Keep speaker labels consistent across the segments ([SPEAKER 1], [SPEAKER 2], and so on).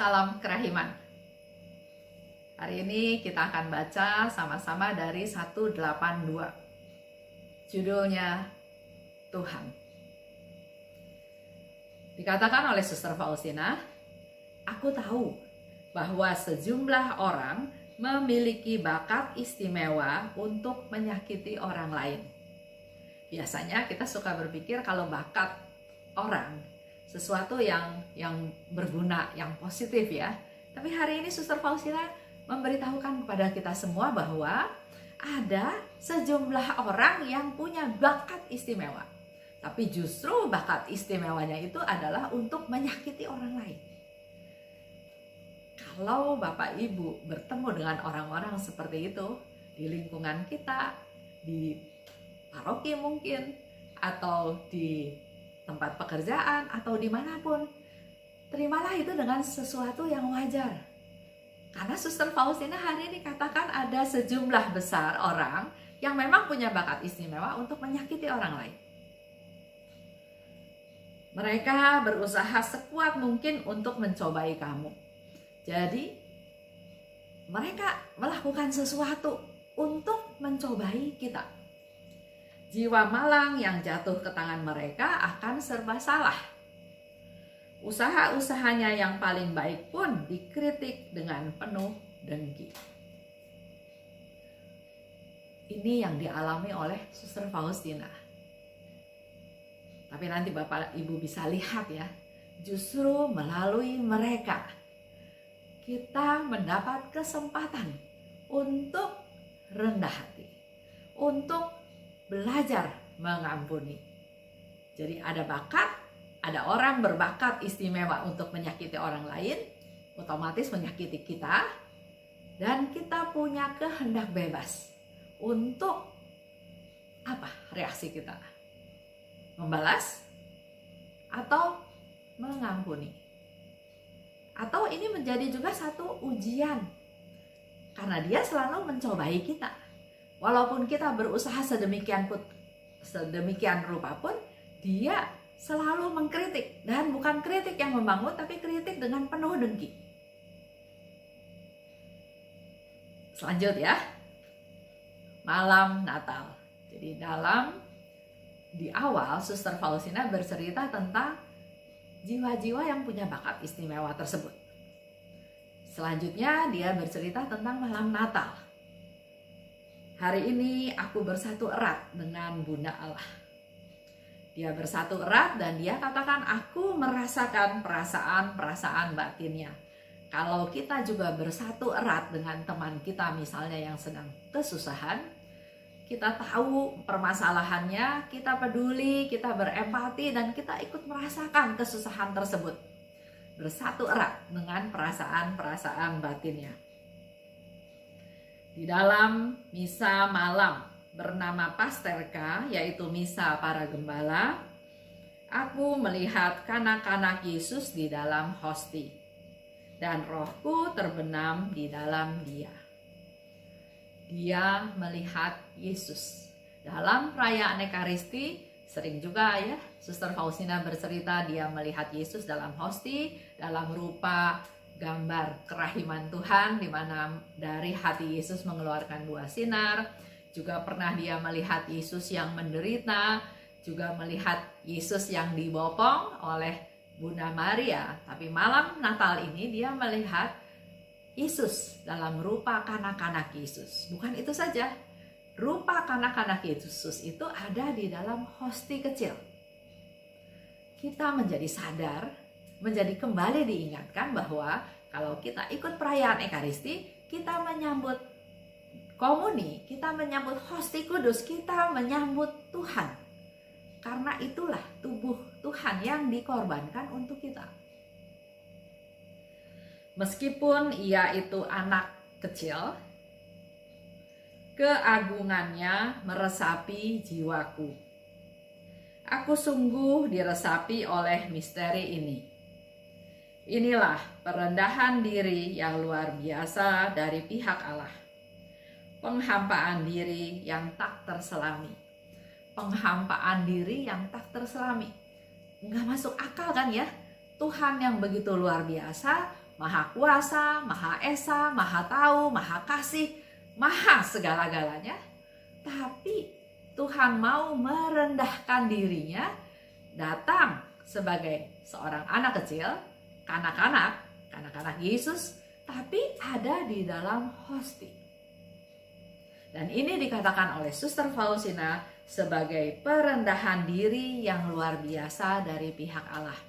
[SPEAKER 1] Salam kerahiman. Hari ini kita akan baca sama-sama dari 182. Judulnya Tuhan. Dikatakan oleh Suster Faustina, aku tahu bahwa sejumlah orang memiliki bakat istimewa untuk menyakiti orang lain. Biasanya kita suka berpikir kalau bakat orang sesuatu yang berguna, yang positif ya. Tapi hari ini Suster Faustina memberitahukan kepada kita semua bahwa ada sejumlah orang yang punya bakat istimewa. Tapi justru bakat istimewanya itu adalah untuk menyakiti orang lain. Kalau Bapak Ibu bertemu dengan orang-orang seperti itu di lingkungan kita, di paroki mungkin, atau di tempat pekerjaan atau dimanapun, terimalah itu dengan sesuatu yang wajar. Karena Suster Faustina hari ini katakan ada sejumlah besar orang yang memang punya bakat istimewa untuk menyakiti orang lain. Mereka berusaha sekuat mungkin untuk mencobai kamu. Jadi mereka melakukan sesuatu untuk mencobai kita. Jiwa malang yang jatuh ke tangan mereka akan serba salah. Usaha-usahanya yang paling baik pun dikritik dengan penuh dengki. Ini yang dialami oleh Suster Faustina. Tapi nanti Bapak Ibu bisa lihat ya, justru melalui mereka kita mendapat kesempatan untuk rendah hati, untuk belajar mengampuni. Jadi ada bakat, ada orang berbakat istimewa untuk menyakiti orang lain, otomatis menyakiti kita, dan kita punya kehendak bebas untuk apa reaksi kita? Membalas atau mengampuni. Atau ini menjadi juga satu ujian, karena dia selalu mencobai kita. Walaupun kita berusaha sedemikian rupa pun, dia selalu mengkritik. Dan bukan kritik yang membangun, tapi kritik dengan penuh dengki. Selanjutnya, malam Natal. Jadi di awal Suster Faustina bercerita tentang jiwa-jiwa yang punya bakat istimewa tersebut. Selanjutnya dia bercerita tentang malam Natal. Hari ini aku bersatu erat dengan Bunda Allah. Dia bersatu erat dan dia katakan aku merasakan perasaan batinnya. Kalau kita juga bersatu erat dengan teman kita misalnya yang sedang kesusahan, kita tahu permasalahannya, kita peduli, kita berempati dan kita ikut merasakan kesusahan tersebut. Bersatu erat dengan perasaan batinnya. Di dalam misa malam bernama Pasterka, yaitu misa para gembala, aku melihat kanak-kanak Yesus di dalam hosti, dan rohku terbenam di dalam dia. Dia melihat Yesus. Dalam perayaan Ekaristi, sering juga ya, Suster Faustina bercerita dia melihat Yesus dalam hosti, dalam rupa gambar kerahiman Tuhan, di mana dari hati Yesus mengeluarkan 2 sinar. Juga pernah dia melihat Yesus yang menderita, juga melihat Yesus yang dibopong oleh Bunda Maria. Tapi malam Natal ini dia melihat Yesus dalam rupa kanak-kanak Yesus. Bukan itu saja, rupa kanak-kanak Yesus itu ada di dalam hosti kecil. Kita menjadi sadar, menjadi kembali diingatkan bahwa kalau kita ikut perayaan Ekaristi, kita menyambut komuni, kita menyambut hosti kudus, kita menyambut Tuhan. Karena itulah tubuh Tuhan yang dikorbankan untuk kita. Meskipun ia itu anak kecil, keagungannya meresapi jiwaku. Aku sungguh diresapi oleh misteri ini. Inilah perendahan diri yang luar biasa dari pihak Allah. Penghampaan diri yang tak terselami. Penghampaan diri yang tak terselami. Nggak masuk akal kan ya? Tuhan yang begitu luar biasa Maha kuasa, Maha esa, Maha tahu, Maha kasih, Maha segala-galanya. Tapi Tuhan mau merendahkan dirinya, datang sebagai seorang anak kecil, kanak-kanak Yesus, tapi ada di dalam hosti. Dan ini dikatakan oleh Suster Faustina sebagai perendahan diri yang luar biasa dari pihak Allah.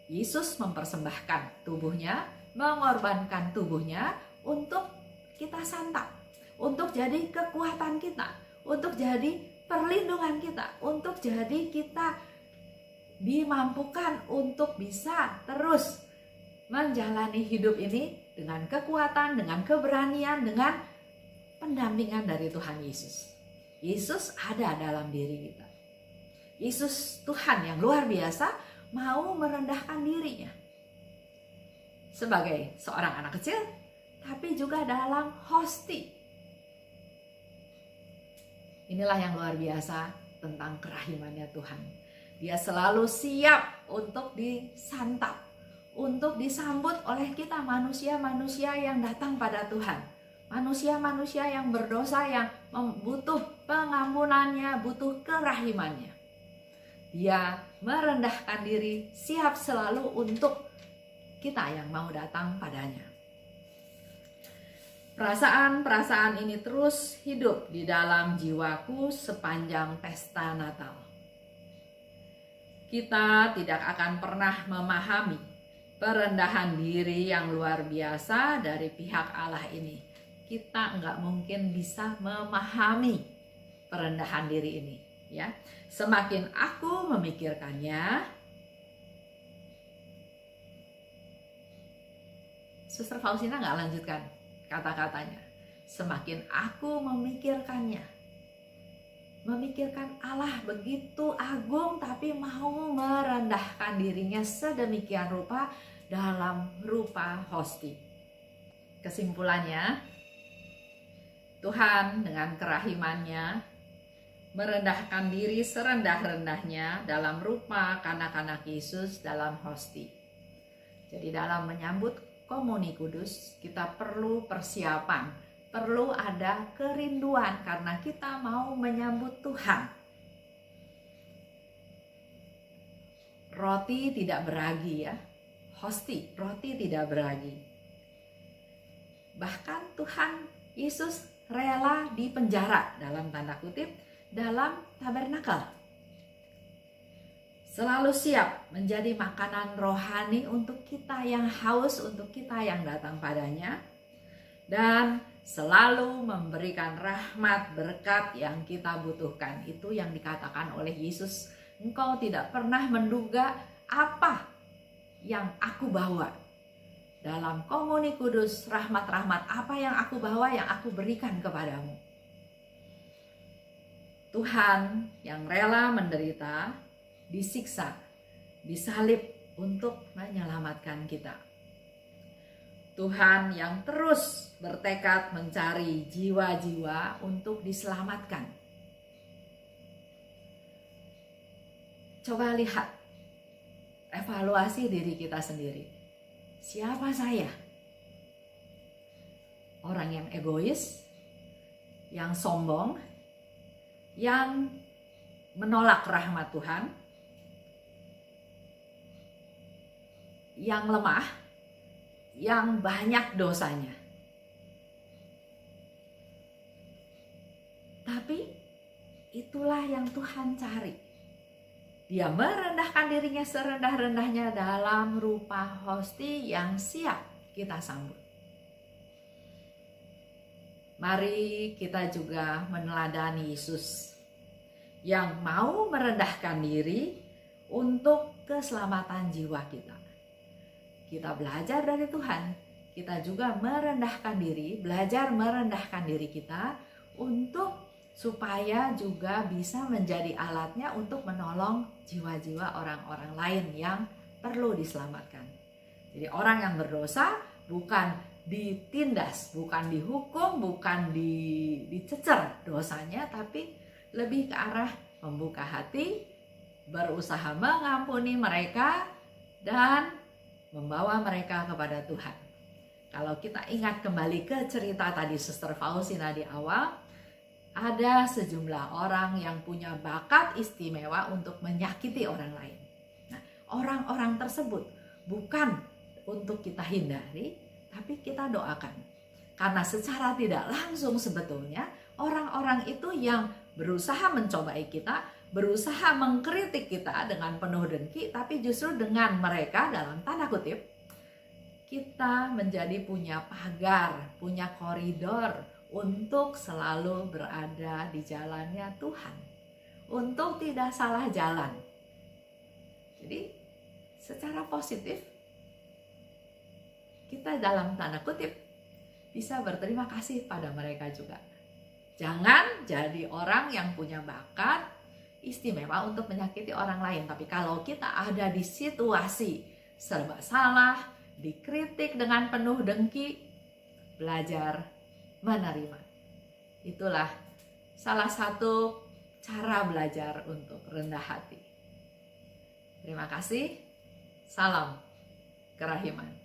[SPEAKER 1] Yesus mempersembahkan tubuhnya, mengorbankan tubuhnya untuk kita santap, untuk jadi kekuatan kita, untuk jadi perlindungan kita, untuk jadi kita dimampukan untuk bisa terus menjalani hidup ini dengan kekuatan, dengan keberanian, dengan pendampingan dari Tuhan Yesus. Yesus ada dalam diri kita. Yesus Tuhan yang luar biasa mau merendahkan dirinya sebagai seorang anak kecil, tapi juga dalam hosti. Inilah yang luar biasa tentang kerahimannya Tuhan. Dia selalu siap untuk disantap, untuk disambut oleh kita manusia-manusia yang datang pada Tuhan. Manusia-manusia yang berdosa, yang butuh pengampunannya, butuh kerahimannya. Dia merendahkan diri, siap selalu untuk kita yang mau datang padanya. Perasaan-perasaan ini terus hidup di dalam jiwaku sepanjang pesta Natal. Kita tidak akan pernah memahami perendahan diri yang luar biasa dari pihak Allah ini. Kita nggak mungkin bisa memahami perendahan diri ini, ya. Semakin aku memikirkannya, Suster Faustina nggak lanjutkan kata-katanya. Semakin aku memikirkannya, memikirkan Allah begitu agung tapi mau merendahkan dirinya sedemikian rupa dalam rupa hosti. Kesimpulannya, Tuhan dengan kerahimannya merendahkan diri serendah-rendahnya dalam rupa kanak-kanak Yesus dalam hosti. Jadi dalam menyambut Komuni Kudus kita perlu persiapan, perlu ada kerinduan karena kita mau menyambut Tuhan. Roti tidak beragi, ya. Hosti, roti tidak beragi. Bahkan Tuhan Yesus rela dipenjara dalam tanda kutip dalam tabernakel. Selalu siap menjadi makanan rohani untuk kita yang haus, untuk kita yang datang padanya. Dan selalu memberikan rahmat berkat yang kita butuhkan. Itu yang dikatakan oleh Yesus. Engkau tidak pernah menduga apa yang aku bawa. Dalam Komuni Kudus, rahmat-rahmat apa yang aku bawa, yang aku berikan kepadamu. Tuhan yang rela menderita, disiksa, disalib untuk menyelamatkan kita. Tuhan yang terus bertekad mencari jiwa-jiwa untuk diselamatkan. Coba lihat, evaluasi diri kita sendiri. Siapa saya? Orang yang egois, yang sombong, yang menolak rahmat Tuhan, yang lemah, yang banyak dosanya. Tapi itulah yang Tuhan cari. Dia merendahkan dirinya serendah-rendahnya dalam rupa hosti yang siap kita sambut. Mari kita juga meneladani Yesus yang mau merendahkan diri untuk keselamatan jiwa kita. Kita belajar dari Tuhan, kita juga merendahkan diri, belajar merendahkan diri kita untuk supaya juga bisa menjadi alatnya untuk menolong jiwa-jiwa orang-orang lain yang perlu diselamatkan. Jadi orang yang berdosa bukan ditindas, bukan dihukum, bukan dicecer dosanya, tapi lebih ke arah membuka hati, berusaha mengampuni mereka, dan membawa mereka kepada Tuhan. Kalau kita ingat kembali ke cerita tadi Suster Faustina di awal, ada sejumlah orang yang punya bakat istimewa untuk menyakiti orang lain. Nah, orang-orang tersebut bukan untuk kita hindari, tapi kita doakan. Karena secara tidak langsung sebetulnya orang-orang itu yang berusaha mencobai kita, berusaha mengkritik kita dengan penuh dengki, tapi justru dengan mereka dalam tanda kutip, kita menjadi punya pagar, punya koridor untuk selalu berada di jalannya Tuhan, untuk tidak salah jalan. Jadi secara positif kita dalam tanda kutip bisa berterima kasih pada mereka juga. Jangan jadi orang yang punya bakat istimewa untuk menyakiti orang lain. Tapi kalau kita ada di situasi serba salah, dikritik dengan penuh dengki, belajar menerima. Itulah salah satu cara belajar untuk rendah hati. Terima kasih. Salam kerahiman.